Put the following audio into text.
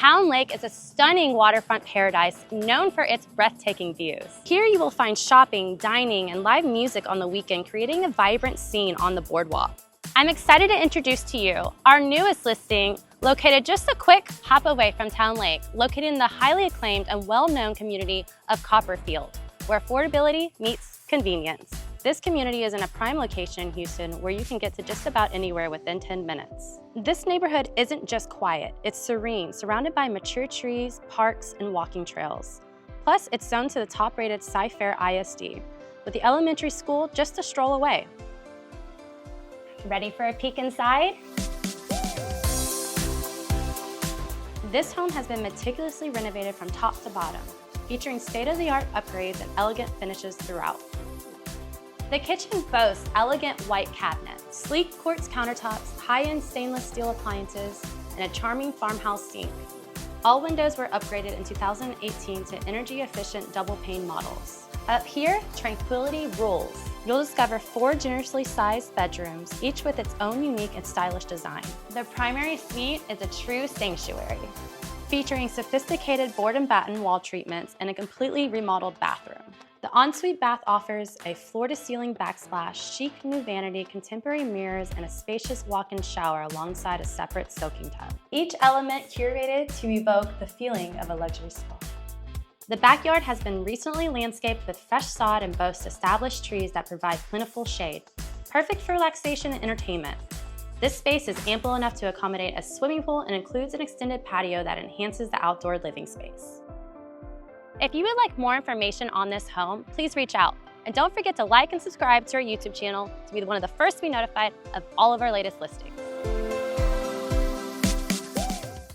Town Lake is a stunning waterfront paradise known for its breathtaking views. Here you will find shopping, dining, and live music on the weekend, creating a vibrant scene on the boardwalk. I'm excited to introduce to you our newest listing, located just a quick hop away from Town Lake, located in the highly acclaimed and well-known community of Copperfield, where affordability meets convenience. This community is in a prime location in Houston where you can get to just about anywhere within 10 minutes. This neighborhood isn't just quiet, it's serene, surrounded by mature trees, parks, and walking trails. Plus, it's zoned to the top-rated Cy-Fair ISD, with the elementary school just a stroll away. Ready for a peek inside? This home has been meticulously renovated from top to bottom, featuring state-of-the-art upgrades and elegant finishes throughout. The kitchen boasts elegant white cabinets, sleek quartz countertops, high-end stainless steel appliances, and a charming farmhouse sink. All windows were upgraded in 2018 to energy-efficient double-pane models. Up here, tranquility rules. You'll discover 4 generously sized bedrooms, each with its own unique and stylish design. The primary suite is a true sanctuary, featuring sophisticated board and batten wall treatments and a completely remodeled bathroom. The ensuite bath offers a floor-to-ceiling backsplash, chic new vanity, contemporary mirrors, and a spacious walk-in shower alongside a separate soaking tub. Each element curated to evoke the feeling of a luxury spa. The backyard has been recently landscaped with fresh sod and boasts established trees that provide plentiful shade, perfect for relaxation and entertainment. This space is ample enough to accommodate a swimming pool and includes an extended patio that enhances the outdoor living space. If you would like more information on this home, please reach out. And don't forget to like and subscribe to our YouTube channel to be one of the first to be notified of all of our latest listings.